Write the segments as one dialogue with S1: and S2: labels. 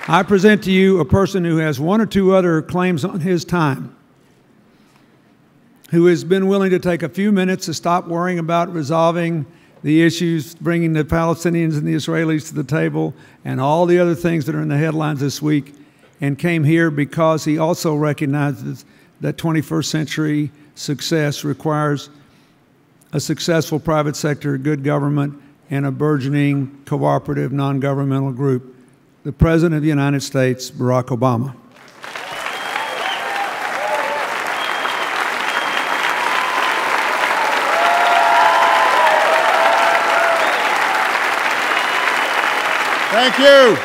S1: I present to you a person who has one or two other claims on his time, who has been willing to take a few minutes to stop worrying about resolving the issues, bringing the Palestinians and the Israelis to the table, and all the other things that are in the headlines this week, and came here because he also recognizes that 21st century success requires a successful private sector, good government, and a burgeoning cooperative non-governmental group, the President of the United States, Barack Obama.
S2: Thank you.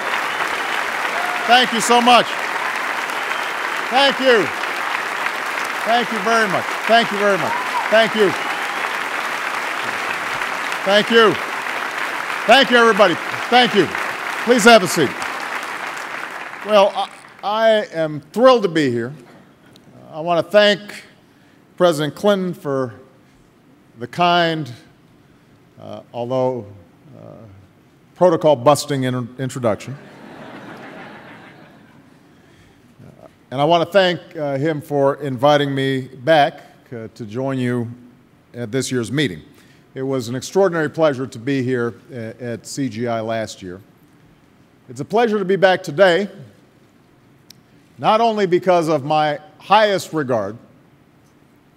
S2: Thank you so much. Thank you. Thank you very much. Thank you very much. Thank you. Thank you. Thank you, everybody. Thank you. Please have a seat. Well, I am thrilled to be here. I want to thank President Clinton for the kind, although protocol-busting introduction. And I want to thank him for inviting me back to join you at this year's meeting. It was an extraordinary pleasure to be here at CGI last year. It's a pleasure to be back today, not only because of my highest regard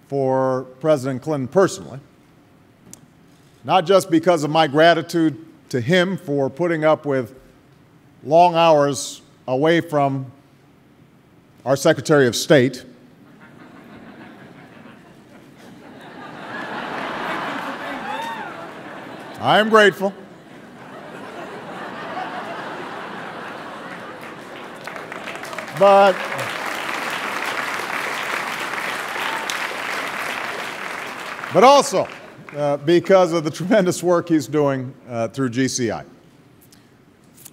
S2: for President Clinton personally, not just because of my gratitude to him for putting up with long hours away from our Secretary of State, I am grateful. But also because of the tremendous work he's doing through GCI.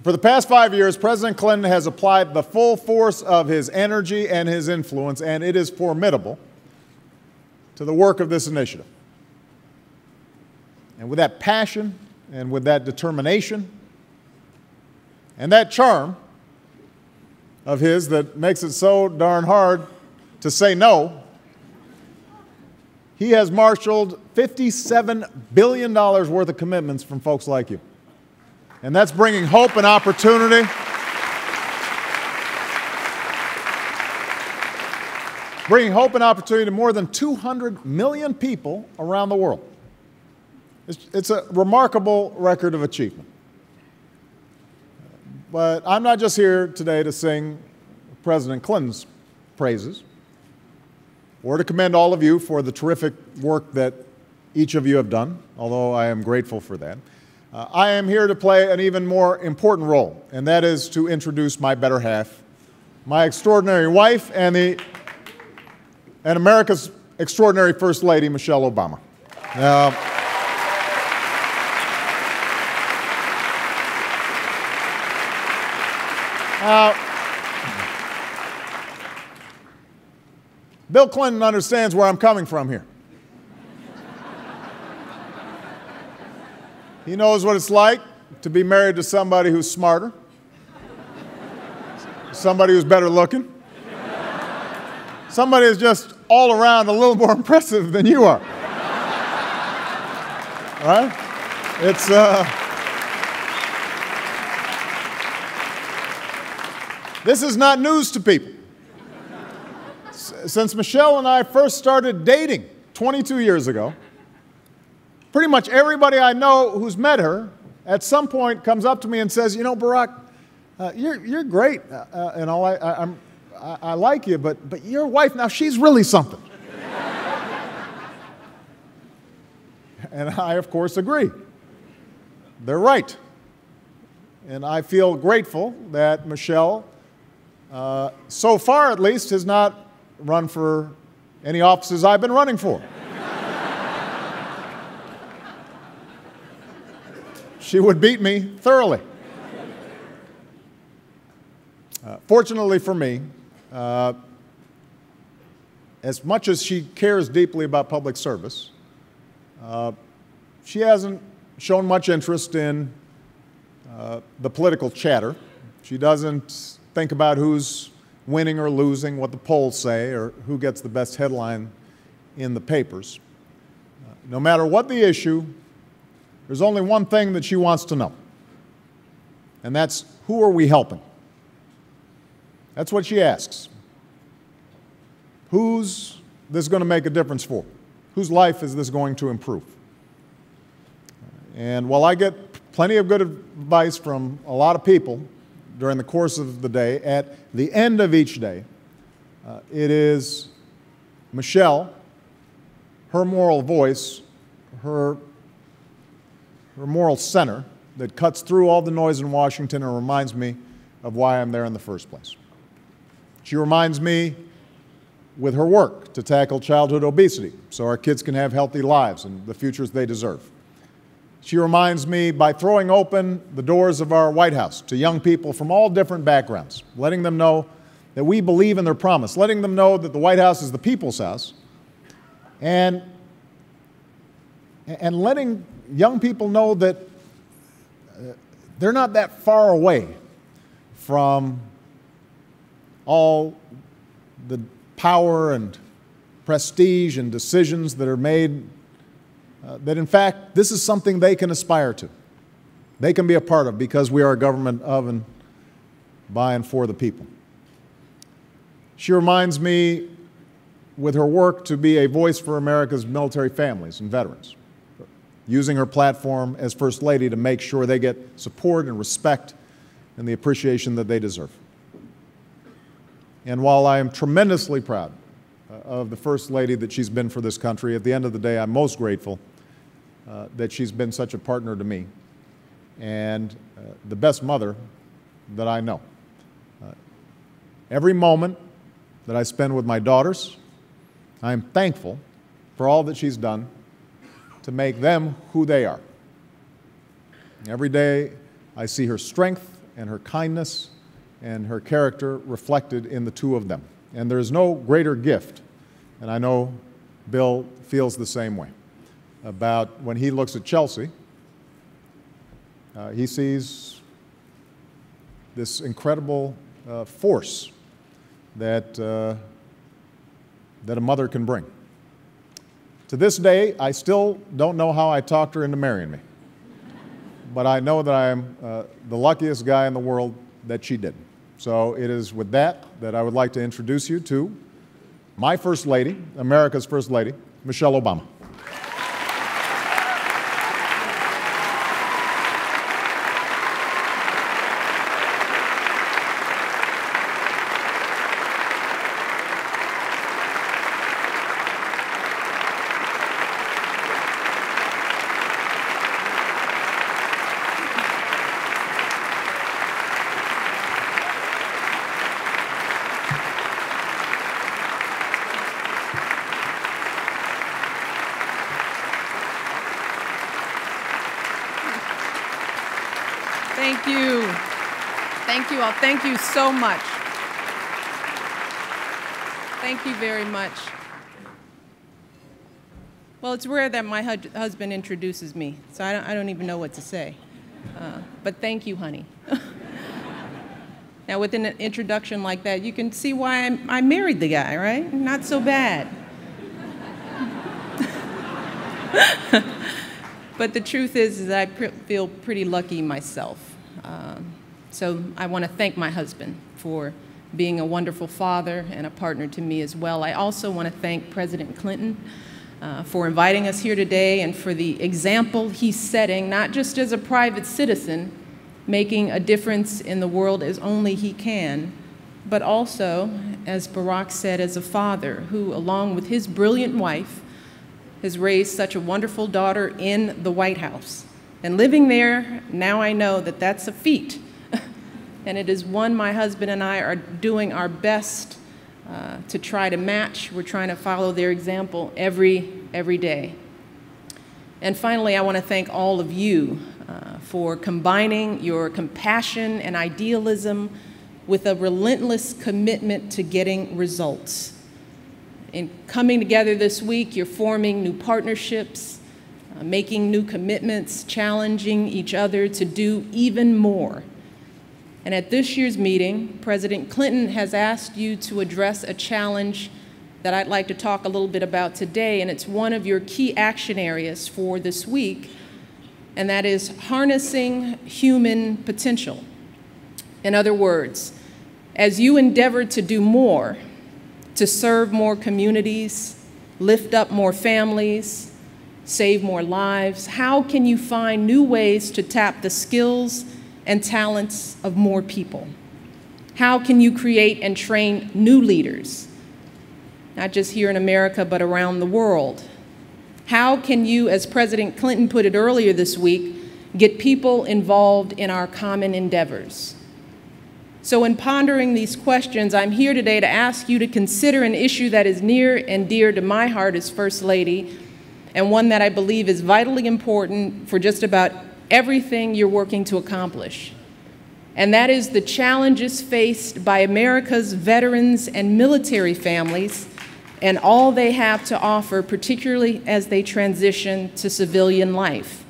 S2: For the past 5 years, President Clinton has applied the full force of his energy and his influence, and it is formidable, to the work of this initiative. And with that passion and with that determination and that charm of his that makes it so darn hard to say no, he has marshaled $57 billion worth of commitments from folks like you. And that's bringing hope and opportunity. Bringing hope and opportunity to more than 200 million people around the world. It's a remarkable record of achievement. But I'm not just here today to sing President Clinton's praises or to commend all of you for the terrific work that each of you have done, although I am grateful for that. I am here to play an even more important role, and that is to introduce my better half, my extraordinary wife, and America's extraordinary First Lady, Michelle Obama. Bill Clinton understands where I'm coming from here. He knows what it's like to be married to somebody who's smarter, somebody who's better looking, somebody who's just all around a little more impressive than you are. Right? This is not news to people. Since Michelle and I first started dating 22 years ago, pretty much everybody I know who's met her at some point comes up to me and says, you know, Barack, you're great, and all I like you, but your wife, now she's really something. And I, of course, agree. They're right. And I feel grateful that Michelle, so far at least, has not run for any offices I've been running for. She would beat me thoroughly. Fortunately for me, as much as she cares deeply about public service, she hasn't shown much interest in the political chatter. She doesn't think about who's winning or losing, what the polls say, or who gets the best headline in the papers. No matter what the issue, there's only one thing that she wants to know, and that's, who are we helping? That's what she asks. Who's this going to make a difference for? Whose life is this going to improve? And while I get plenty of good advice from a lot of people during the course of the day, at the end of each day, it is Michelle, her moral voice, her moral center that cuts through all the noise in Washington and reminds me of why I'm there in the first place. She reminds me with her work to tackle childhood obesity so our kids can have healthy lives and the futures they deserve. She reminds me by throwing open the doors of our White House to young people from all different backgrounds, letting them know that we believe in their promise, letting them know that the White House is the people's house, and letting young people know that they're not that far away from all the power and prestige and decisions that are made, that in fact this is something they can aspire to, they can be a part of, because we are a government of and by and for the people. She reminds me with her work to be a voice for America's military families and veterans, using her platform as First Lady to make sure they get support and respect and the appreciation that they deserve. And while I am tremendously proud of the First Lady that she's been for this country, at the end of the day, I'm most grateful that she's been such a partner to me and the best mother that I know. Every moment that I spend with my daughters, I am thankful for all that she's done to make them who they are. Every day I see her strength and her kindness and her character reflected in the two of them. And there's no greater gift, and I know Bill feels the same way, about when he looks at Chelsea, he sees this incredible force that a mother can bring. To this day, I still don't know how I talked her into marrying me, but I know that I am the luckiest guy in the world that she did. So it is with that I would like to introduce you to my First Lady, America's First Lady, Michelle Obama.
S3: Thank you. Thank you all. Thank you so much. Thank you very much. Well, it's rare that my husband introduces me, so I don't even know what to say. But thank you, honey. Now, with an introduction like that, you can see why I married the guy, right? Not so bad. But the truth is I feel pretty lucky myself. So I want to thank my husband for being a wonderful father and a partner to me as well. I also want to thank President Clinton for inviting us here today and for the example he's setting, not just as a private citizen, making a difference in the world as only he can, but also, as Barack said, as a father who, along with his brilliant wife, has raised such a wonderful daughter in the White House. And living there, now I know that that's a feat. And it is one my husband and I are doing our best to try to match. We're trying to follow their example every day. And finally, I want to thank all of you for combining your compassion and idealism with a relentless commitment to getting results. In coming together this week, you're forming new partnerships, making new commitments, challenging each other to do even more. And at this year's meeting, President Clinton has asked you to address a challenge that I'd like to talk a little bit about today, and it's one of your key action areas for this week, and that is harnessing human potential. In other words, as you endeavor to do more, to serve more communities, lift up more families, save more lives, how can you find new ways to tap the skills and talents of more people? How can you create and train new leaders, not just here in America, but around the world? How can you, as President Clinton put it earlier this week, get people involved in our common endeavors? So in pondering these questions, I'm here today to ask you to consider an issue that is near and dear to my heart as First Lady, and one that I believe is vitally important for just about everything you're working to accomplish. And that is the challenges faced by America's veterans and military families and all they have to offer, particularly as they transition to civilian life.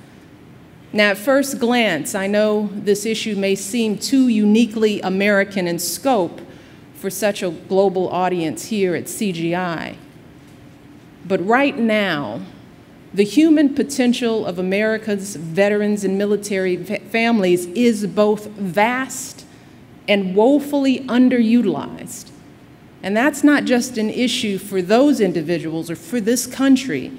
S3: Now, at first glance, I know this issue may seem too uniquely American in scope for such a global audience here at CGI. But right now, the human potential of America's veterans and military families is both vast and woefully underutilized. And that's not just an issue for those individuals or for this country.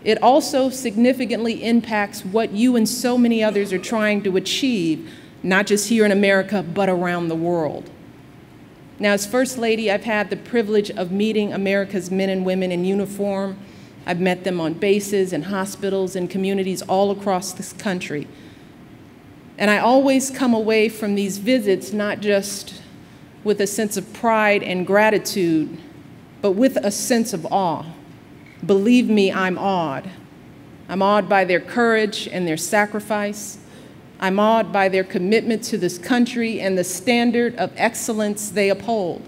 S3: It also significantly impacts what you and so many others are trying to achieve, not just here in America, but around the world. Now, as First Lady, I've had the privilege of meeting America's men and women in uniform. I've met them on bases and hospitals and communities all across this country. And I always come away from these visits not just with a sense of pride and gratitude, but with a sense of awe. Believe me, I'm awed. I'm awed by their courage and their sacrifice. I'm awed by their commitment to this country and the standard of excellence they uphold.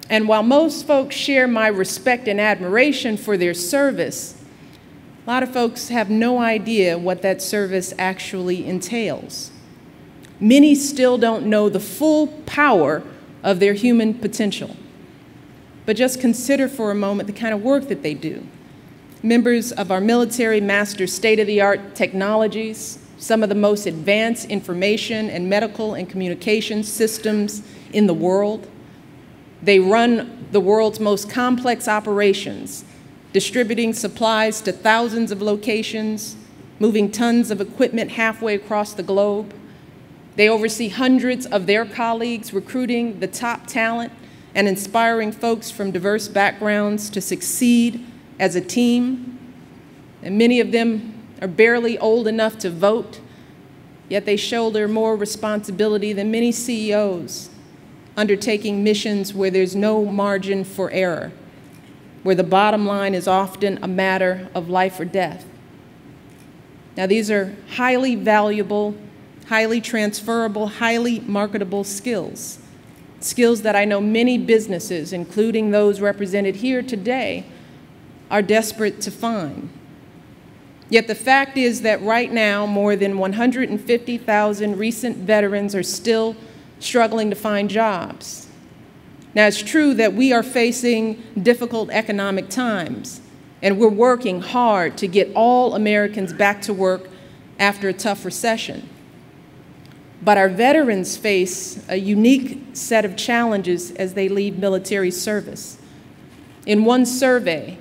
S3: And while most folks share my respect and admiration for their service, a lot of folks have no idea what that service actually entails. Many still don't know the full power of their human potential. But just consider for a moment the kind of work that they do. Members of our military master state-of-the-art technologies, some of the most advanced information and medical and communication systems in the world. They run the world's most complex operations, distributing supplies to thousands of locations, moving tons of equipment halfway across the globe. They oversee hundreds of their colleagues, recruiting the top talent and inspiring folks from diverse backgrounds to succeed as a team. And many of them are barely old enough to vote, yet they shoulder more responsibility than many CEOs, undertaking missions where there's no margin for error, where the bottom line is often a matter of life or death. Now, these are highly valuable, highly transferable, highly marketable skills, skills that I know many businesses, including those represented here today, are desperate to find. Yet the fact is that right now, more than 150,000 recent veterans are still struggling to find jobs. Now, it's true that we are facing difficult economic times, and we're working hard to get all Americans back to work after a tough recession. But our veterans face a unique set of challenges as they leave military service. In one survey,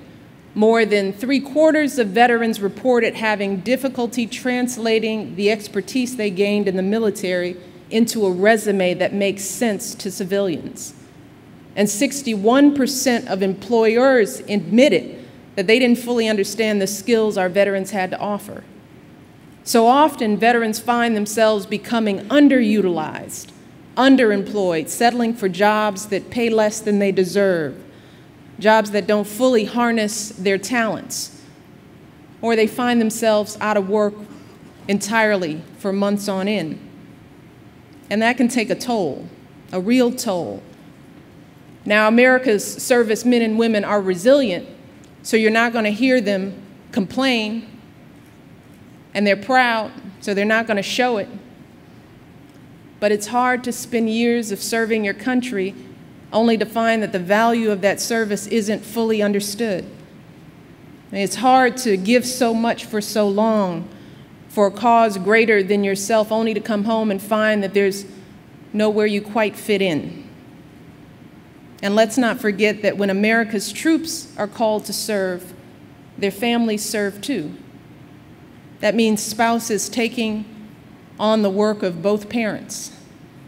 S3: more than 3/4 of veterans reported having difficulty translating the expertise they gained in the military into a resume that makes sense to civilians. And 61% of employers admitted that they didn't fully understand the skills our veterans had to offer. So often, veterans find themselves becoming underutilized, underemployed, settling for jobs that pay less than they deserve, jobs that don't fully harness their talents, or they find themselves out of work entirely for months on end. And that can take a toll, a real toll. Now, America's servicemen and women are resilient, so you're not going to hear them complain, and they're proud, so they're not going to show it. But it's hard to spend years of serving your country only to find that the value of that service isn't fully understood. It's hard to give so much for so long for a cause greater than yourself, only to come home and find that there's nowhere you quite fit in. And let's not forget that when America's troops are called to serve, their families serve too. That means spouses taking on the work of both parents,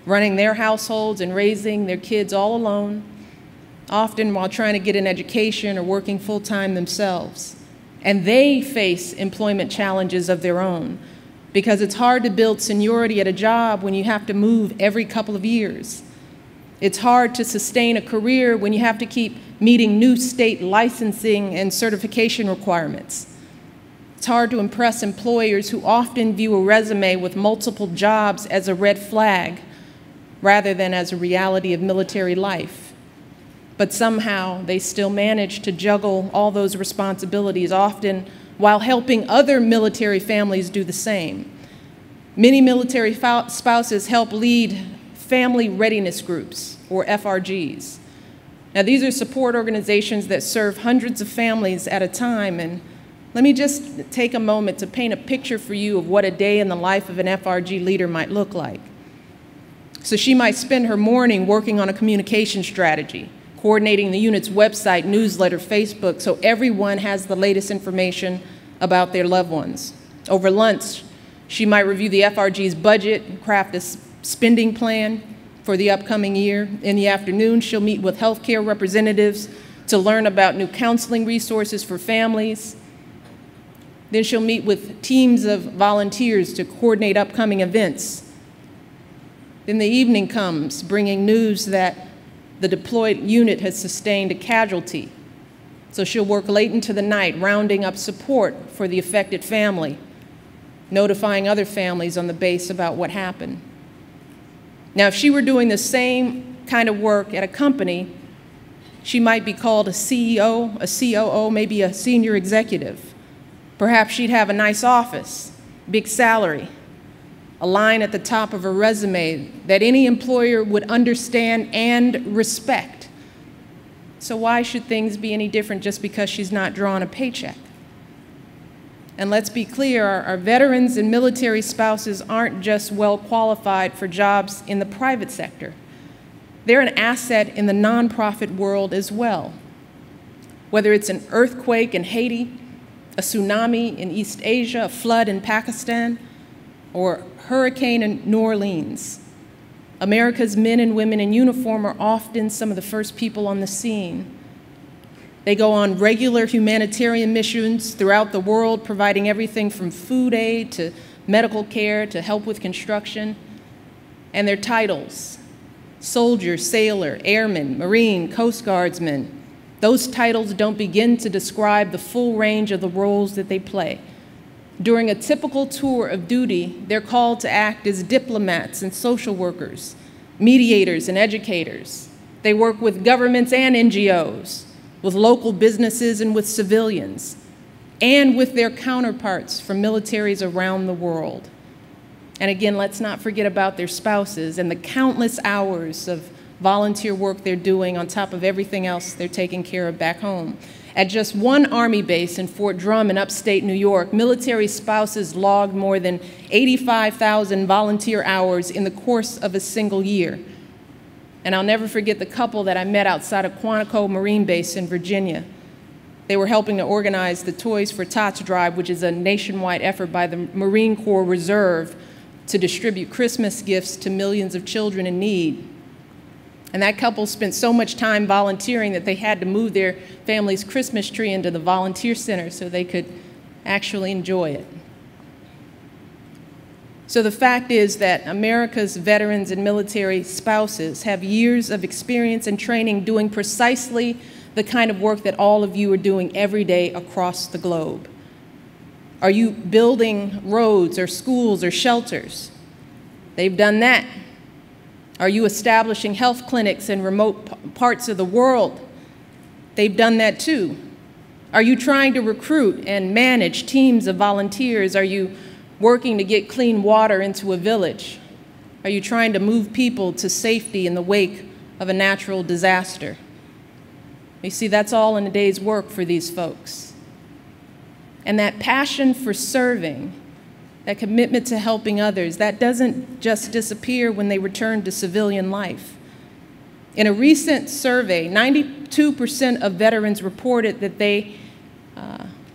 S3: running their households and raising their kids all alone, often while trying to get an education or working full-time themselves. And they face employment challenges of their own, because it's hard to build seniority at a job when you have to move every couple of years. It's hard to sustain a career when you have to keep meeting new state licensing and certification requirements. It's hard to impress employers who often view a resume with multiple jobs as a red flag rather than as a reality of military life. But somehow they still manage to juggle all those responsibilities, often while helping other military families do the same. Many military spouses help lead family readiness groups, or FRGs. Now, these are support organizations that serve hundreds of families at a time, and let me just take a moment to paint a picture for you of what a day in the life of an FRG leader might look like. So she might spend her morning working on a communication strategy, coordinating the unit's website, newsletter, Facebook, so everyone has the latest information about their loved ones. Over lunch, she might review the FRG's budget and craft a spending plan for the upcoming year. In the afternoon, she'll meet with healthcare representatives to learn about new counseling resources for families. Then she'll meet with teams of volunteers to coordinate upcoming events. Then the evening comes, bringing news that the deployed unit has sustained a casualty. So she'll work late into the night, rounding up support for the affected family, notifying other families on the base about what happened. Now, if she were doing the same kind of work at a company, she might be called a CEO, a COO, maybe a senior executive. Perhaps she'd have a nice office, big salary, a line at the top of her resume that any employer would understand and respect. So why should things be any different just because she's not drawing a paycheck? And let's be clear, our veterans and military spouses aren't just well qualified for jobs in the private sector. They're an asset in the nonprofit world as well. Whether it's an earthquake in Haiti, a tsunami in East Asia, a flood in Pakistan, or hurricane in New Orleans, America's men and women in uniform are often some of the first people on the scene. They go on regular humanitarian missions throughout the world, providing everything from food aid to medical care to help with construction. And their titles: soldier, sailor, airman, Marine, Coast Guardsman. Those titles don't begin to describe the full range of the roles that they play. During a typical tour of duty, they're called to act as diplomats and social workers, mediators and educators. They work with governments and NGOs, with local businesses and with civilians, and with their counterparts from militaries around the world. And again, let's not forget about their spouses and the countless hours of volunteer work they're doing on top of everything else they're taking care of back home. At just one Army base in Fort Drum in upstate New York, military spouses logged more than 85,000 volunteer hours in the course of a single year. And I'll never forget the couple that I met outside of Quantico Marine Base in Virginia. They were helping to organize the Toys for Tots drive, which is a nationwide effort by the Marine Corps Reserve to distribute Christmas gifts to millions of children in need. And that couple spent so much time volunteering that they had to move their family's Christmas tree into the volunteer center so they could actually enjoy it. So the fact is that America's veterans and military spouses have years of experience and training doing precisely the kind of work that all of you are doing every day across the globe. Are you building roads or schools or shelters? They've done that. Are you establishing health clinics in remote parts of the world? They've done that too. Are you trying to recruit and manage teams of volunteers? Are you working to get clean water into a village? Are you trying to move people to safety in the wake of a natural disaster? You see, that's all in a day's work for these folks. And that passion for serving, that commitment to helping others, that doesn't just disappear when they return to civilian life. In a recent survey, 92% of veterans reported that they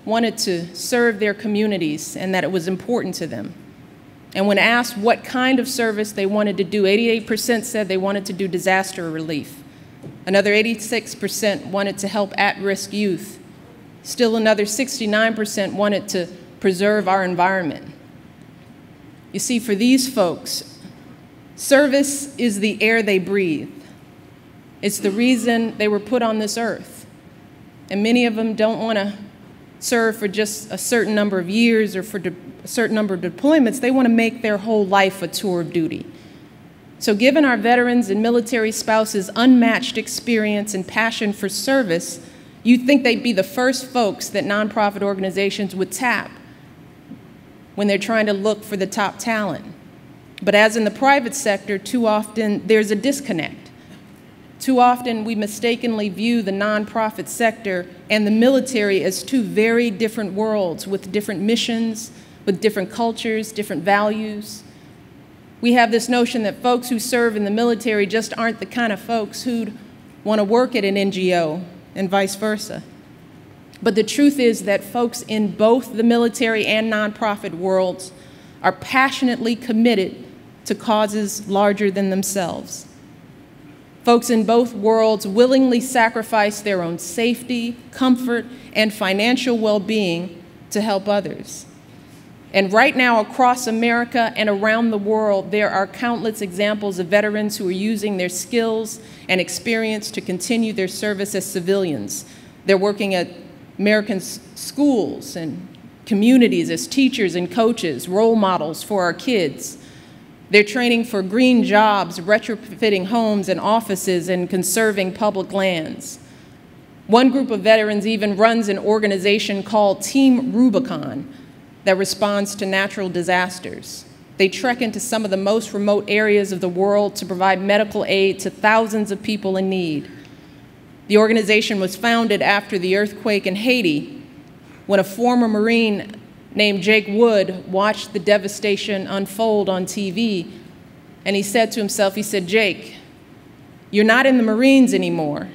S3: wanted to serve their communities and that it was important to them. And when asked what kind of service they wanted to do, 88% said they wanted to do disaster relief. Another 86% wanted to help at-risk youth. Still another 69% wanted to preserve our environment. You see, for these folks, service is the air they breathe. It's the reason they were put on this earth. And many of them don't want to serve for just a certain number of years or for a certain number of deployments. They want to make their whole life a tour of duty. So given our veterans and military spouses' unmatched experience and passion for service, you'd think they'd be the first folks that nonprofit organizations would tap when they're trying to look for the top talent. But as in the private sector, too often there's a disconnect. Too often we mistakenly view the nonprofit sector and the military as two very different worlds with different missions, with different cultures, different values. We have this notion that folks who serve in the military just aren't the kind of folks who'd want to work at an NGO and vice versa. But the truth is that folks in both the military and nonprofit worlds are passionately committed to causes larger than themselves. Folks in both worlds willingly sacrifice their own safety, comfort, and financial well-being to help others. And right now, across America and around the world, there are countless examples of veterans who are using their skills and experience to continue their service as civilians. They're working at American schools and communities as teachers and coaches, role models for our kids. They're training for green jobs, retrofitting homes and offices, and conserving public lands. One group of veterans even runs an organization called Team Rubicon that responds to natural disasters. They trek into some of the most remote areas of the world to provide medical aid to thousands of people in need. The organization was founded after the earthquake in Haiti, when a former Marine named Jake Wood watched the devastation unfold on TV, and he said to himself, he said, "Jake, you're not in the Marines anymore,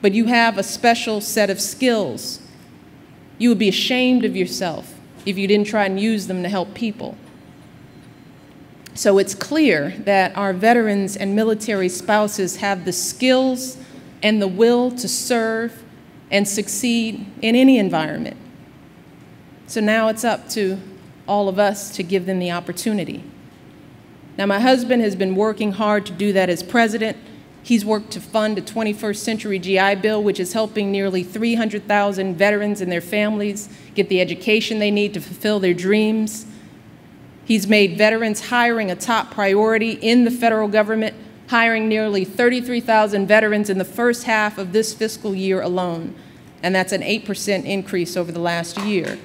S3: but you have a special set of skills. You would be ashamed of yourself if you didn't try and use them to help people." So it's clear that our veterans and military spouses have the skills and the will to serve and succeed in any environment. So now it's up to all of us to give them the opportunity. Now, my husband has been working hard to do that as president. He's worked to fund a 21st Century GI Bill, which is helping nearly 300,000 veterans and their families get the education they need to fulfill their dreams. He's made veterans hiring a top priority in the federal government, hiring nearly 33,000 veterans in the first half of this fiscal year alone, and that's an 8% increase over the last year.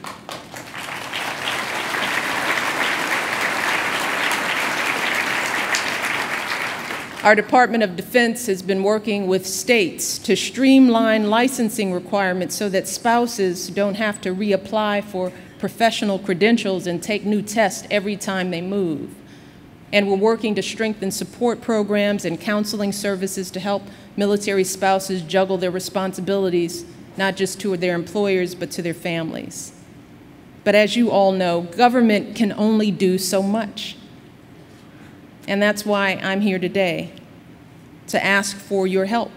S3: Our Department of Defense has been working with states to streamline licensing requirements so that spouses don't have to reapply for professional credentials and take new tests every time they move. And we're working to strengthen support programs and counseling services to help military spouses juggle their responsibilities, not just to their employers, but to their families. But as you all know, government can only do so much. And that's why I'm here today, to ask for your help.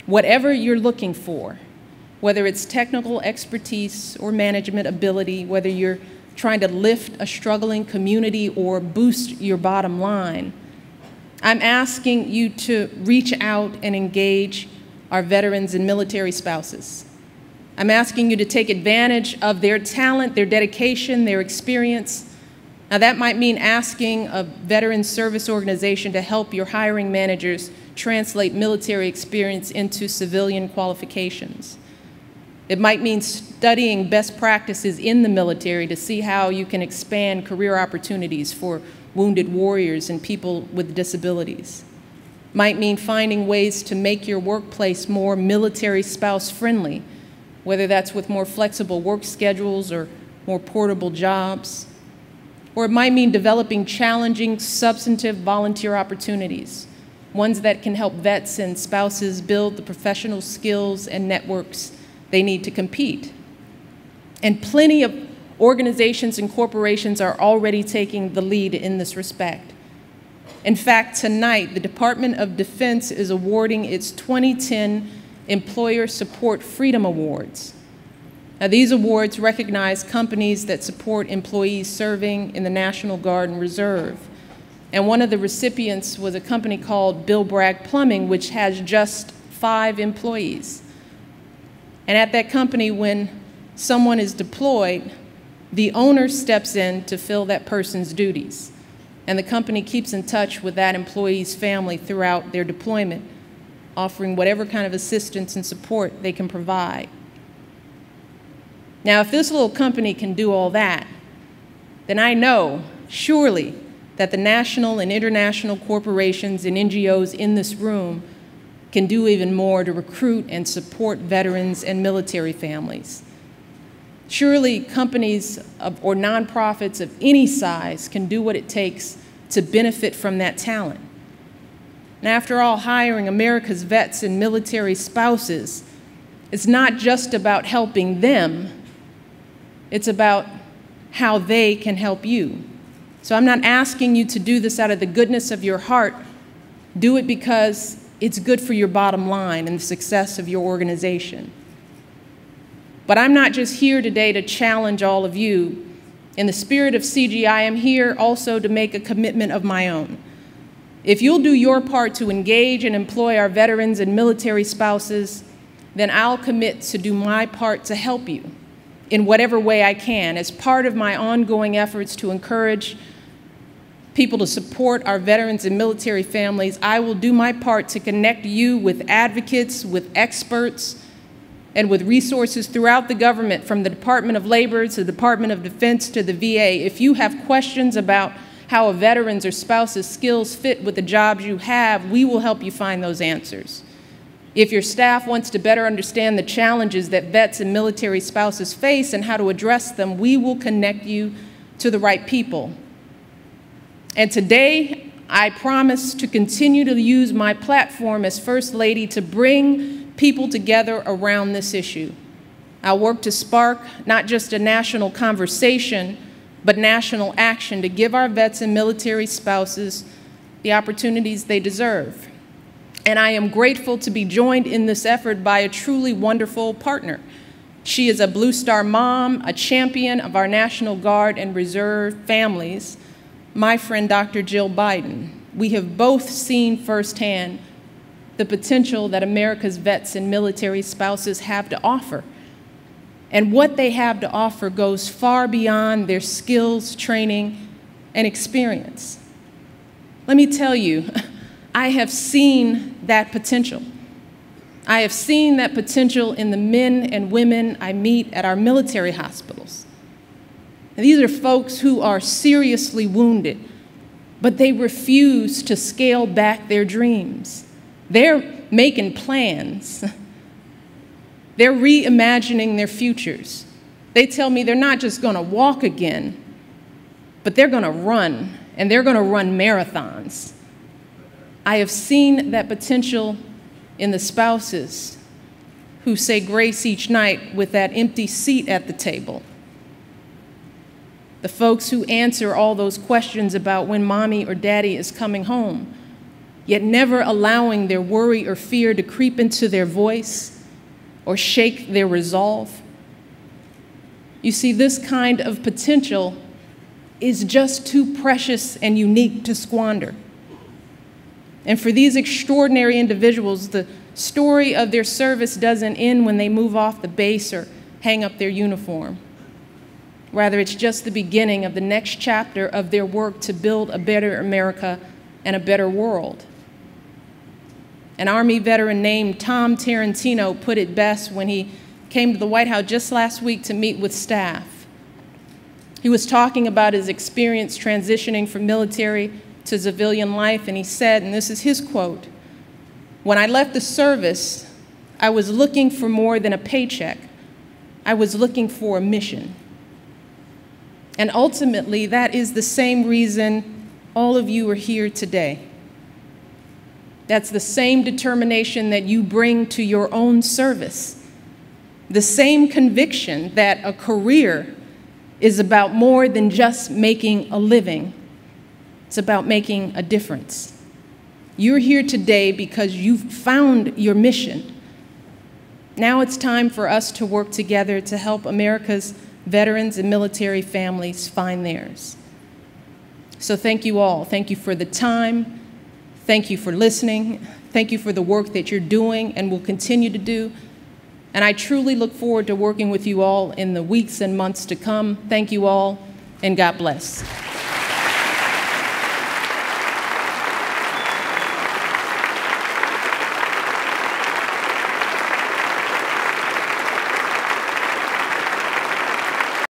S3: Whatever you're looking for, whether it's technical expertise or management ability, whether you're trying to lift a struggling community or boost your bottom line, I'm asking you to reach out and engage our veterans and military spouses. I'm asking you to take advantage of their talent, their dedication, their experience. Now, that might mean asking a veteran service organization to help your hiring managers translate military experience into civilian qualifications. It might mean studying best practices in the military to see how you can expand career opportunities for wounded warriors and people with disabilities. Might mean finding ways to make your workplace more military spouse friendly, whether that's with more flexible work schedules or more portable jobs. Or it might mean developing challenging, substantive volunteer opportunities, ones that can help vets and spouses build the professional skills and networks they need to compete. And plenty of organizations and corporations are already taking the lead in this respect. In fact, tonight, the Department of Defense is awarding its 2010 Employer Support Freedom Awards. Now, these awards recognize companies that support employees serving in the National Guard and Reserve. And one of the recipients was a company called Bill Bragg Plumbing, which has just 5 employees. And at that company, when someone is deployed, the owner steps in to fill that person's duties. And the company keeps in touch with that employee's family throughout their deployment, offering whatever kind of assistance and support they can provide. Now, if this little company can do all that, then I know, surely, that the national and international corporations and NGOs in this room can do even more to recruit and support veterans and military families. Surely companies or nonprofits of any size can do what it takes to benefit from that talent. And after all, hiring America's vets and military spouses is not just about helping them, it's about how they can help you. So I'm not asking you to do this out of the goodness of your heart. Do it because it's good for your bottom line and the success of your organization. But I'm not just here today to challenge all of you. In the spirit of CG, I am here also to make a commitment of my own. If you'll do your part to engage and employ our veterans and military spouses, then I'll commit to do my part to help you in whatever way I can as part of my ongoing efforts to encourage people to support our veterans and military families. I will do my part to connect you with advocates, with experts, and with resources throughout the government, from the Department of Labor to the Department of Defense to the VA. If you have questions about how a veteran's or spouse's skills fit with the jobs you have, we will help you find those answers. If your staff wants to better understand the challenges that vets and military spouses face and how to address them, we will connect you to the right people. And today, I promise to continue to use my platform as First Lady to bring people together around this issue. I'll work to spark not just a national conversation, but national action to give our vets and military spouses the opportunities they deserve. And I am grateful to be joined in this effort by a truly wonderful partner. She is a Blue Star mom, a champion of our National Guard and Reserve families, my friend Dr. Jill Biden. We have both seen firsthand the potential that America's vets and military spouses have to offer. And what they have to offer goes far beyond their skills, training, and experience. Let me tell you, I have seen that potential. I have seen that potential in the men and women I meet at our military hospitals. And these are folks who are seriously wounded, but they refuse to scale back their dreams. They're making plans. They're reimagining their futures. They tell me they're not just going to walk again, but they're going to run, and they're going to run marathons. I have seen that potential in the spouses who say grace each night with that empty seat at the table. The folks who answer all those questions about when mommy or daddy is coming home, yet never allowing their worry or fear to creep into their voice or shake their resolve. You see, this kind of potential is just too precious and unique to squander. And for these extraordinary individuals, the story of their service doesn't end when they move off the base or hang up their uniform. Rather, it's just the beginning of the next chapter of their work to build a better America and a better world. An Army veteran named Tom Tarantino put it best when he came to the White House just last week to meet with staff. He was talking about his experience transitioning from military to civilian life, and he said, and this is his quote, "When I left the service, I was looking for more than a paycheck. I was looking for a mission." And ultimately, that is the same reason all of you are here today. That's the same determination that you bring to your own service. The same conviction that a career is about more than just making a living. It's about making a difference. You're here today because you've found your mission. Now it's time for us to work together to help America's veterans and military families find theirs. So thank you all. Thank you for the time. Thank you for listening. Thank you for the work that you're doing and will continue to do. And I truly look forward to working with you all in the weeks and months to come. Thank you all, and God bless.